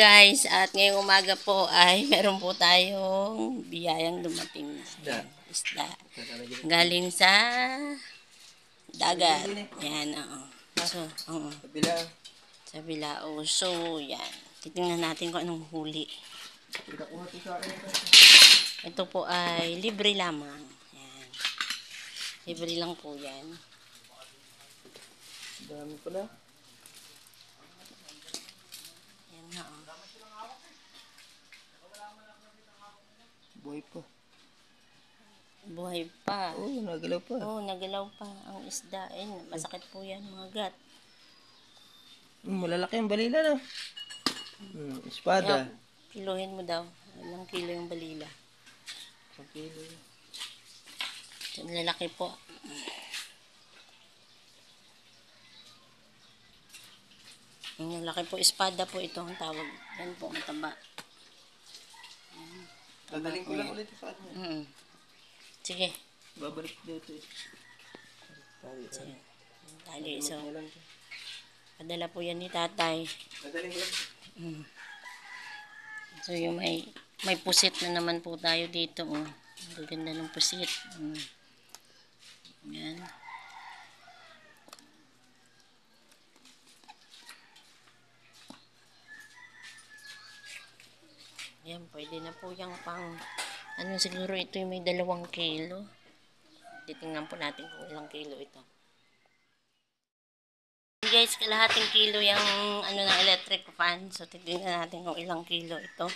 Guys, at ngayong umaga po ay meron po tayong biyayang dumating. Isda. Galing sa dagat. Yan, oo. So, oo. Sa Bilao. So, yan. Titingnan natin kung anong huli. Ito po ay libre lamang. Yan. Libre lang po yan. Dami pala. Yan na, oh. Buhay pa. Buhay pa. Oo, nagalaw pa. Oo, nagalaw pa ang isda. Ayun, masakit po yan, mga gat. Malalaki ang balila na. Espada. Kiluhin mo daw. Ilang kilo yung balila. 1 kilo. Ang lalaki po. Ang lalaki po, espada po ito ang tawag. Yan po, mataba. Dadaling ko lang ulit sa atin. Sige. Babalik dito eh. Sige. Tali, so. Padala po yan ni tatay. Dadaling ko lang. So, yung may pusit na naman po tayo dito. Oh. Ang ganda ng pusit. Yan. Yan, pwede na po yung pang, ano siguro ito yung may 2 kilo. Titingnan po natin kung ilang kilo ito. Guys, kalahating kilo yung ano ng electric fan. So, titingnan natin kung ilang kilo ito.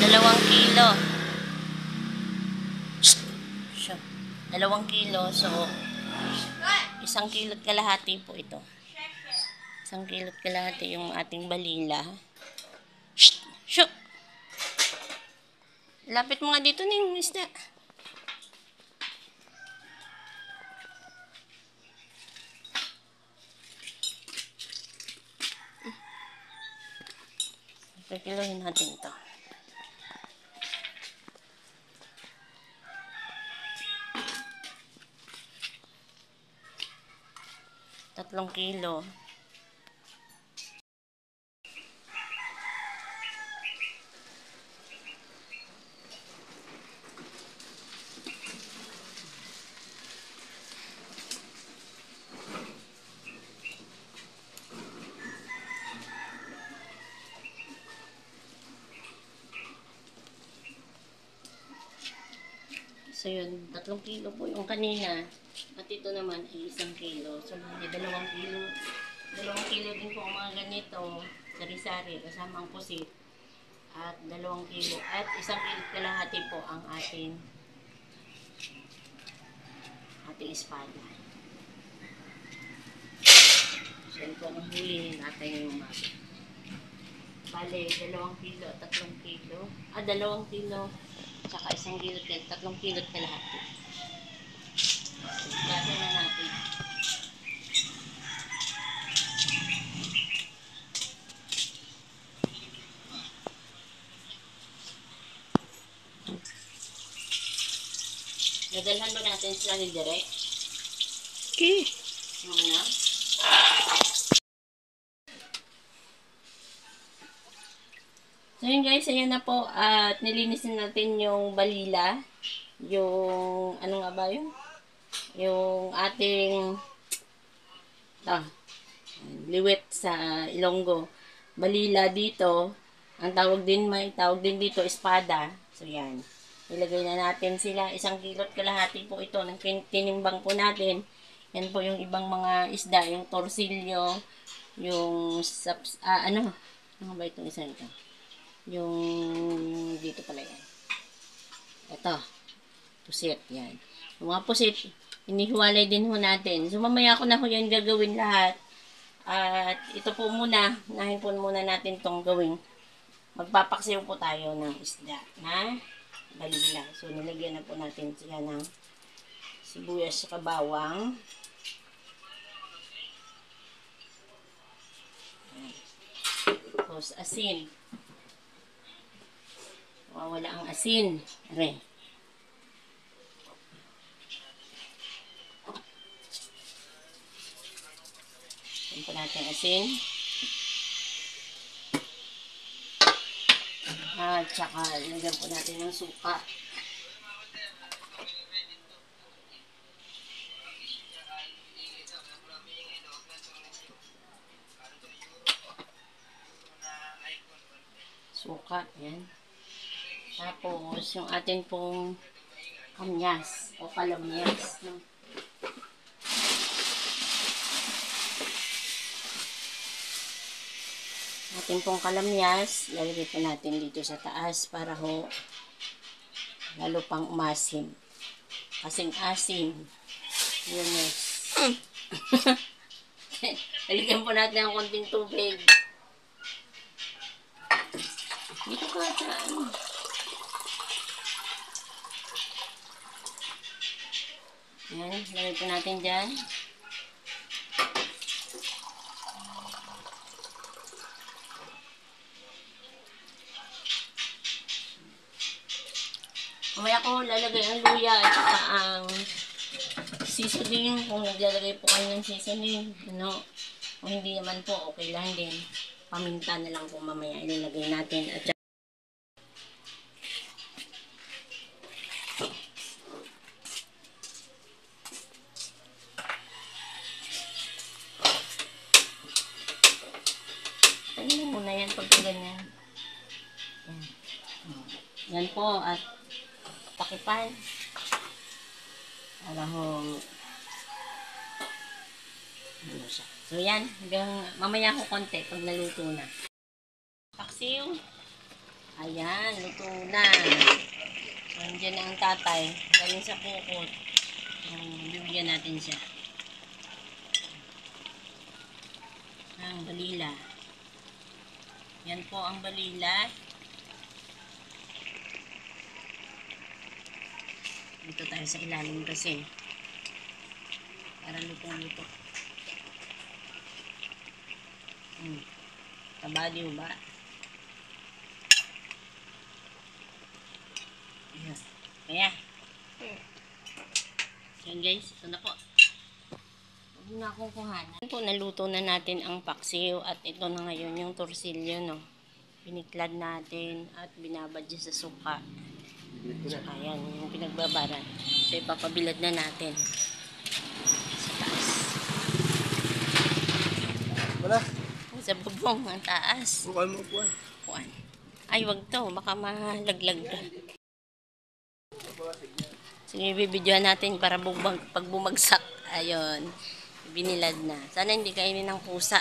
Dalawang kilo. 2 kilo. So, 1 kilo't kalahati po ito. 1 kilo't kalahati yung ating balila. Shoo! Lapit mo nga dito na yung isda. Kikilohin natin ito. Tatlong kilo. So yun, 3 kilo po yung kanina. At ito naman ay 1 kilo. So may 2 kilo. 2 kilo din po ang mga ganito. Sari-sari, kasama ang pusit. At 2 kilo. At 1 kilo kalahati po ang ating espada. So ito ang hulihin natin yung mga. Bale, 2 kilo at 3 kilo. 2 kilo. Tsaka 1 kilo, 3 kilo at kalahati. Gasa na natin. Dadalhan ba natin sila ni Direk? Okay. Yung ano? So yun guys, ayan na po at nilinisin natin yung balila. Yung, ano nga ba yun? Yung ating liwet sa Ilonggo. Balila dito. Ang tawag din, may tawag din dito, espada. So yan. Ilagay na natin sila. 1 kilo't kalahati po ito. Nang tinimbang po natin. Yan po yung ibang mga isda. Yung torsilyo. Yung ano ba itong isa ito? Yung dito pala yan. Ito. Pusit. Yan. Yung mga pusit, inihiwalay din ho natin. So mamaya ko na ho yan gagawin lahat. At ito po muna. Nahin po muna natin itong gawin. Magpapaksiw po tayo ng isda na balila. So nilagyan na po natin siya ng sibuyas sa bawang. Tapos asin. Mawala ang asin. Are. Yan po natin asin. At saka lagyan po natin ng suka. Suka, yan. Tapos, yung atin pong kamyas o kalamyas. No? Atin pong kalamyas, lalagay po natin dito sa taas para ho lalo pang umasim. Kasing asim. Yun eh. Lalagyan po natin ng konting tubig. Dito ka sa ano. Yan, lagay po natin dyan. Mamaya ko lalagay ang luya at saka ang seasoning. Kung naglalagay po kayo ng seasoning, ano, kung hindi naman po, okay lang din. Paminta na lang po mamaya ilalagay natin. At ano muna yan pag ganyan. Yan. Yan po at takipan. Para ho ano siya. So yan, hanggang mamaya ko konti pag naluto na. Paksiw. Ayan, luto na. So, andyan na ang tatay. Galing sa bukod. Bibigyan natin siya. Ang balila. Yan po ang balila. Dito tayo sa ilalim kasi. Para lutong-luto. Kabaliw ba? Ayan. Kaya. Yan guys. Ito na po. Huwag na akong kuhanan. Po, naluto na natin ang paksiw. At ito na ngayon yung torsilyo, no. Piniklad natin at binabadya sa suka. Tsaka yan, yung pinagbabaran. So, ipapabilad na natin. Sa taas. Wala. Sa bubong, ang taas. Bukan mo buwan. Kuan. Ay, wag to. Baka malaglag ka. Sige, bibidyohan natin para pag bumagsak. Ayun. Binilad na. Sana hindi kainin ng pusa.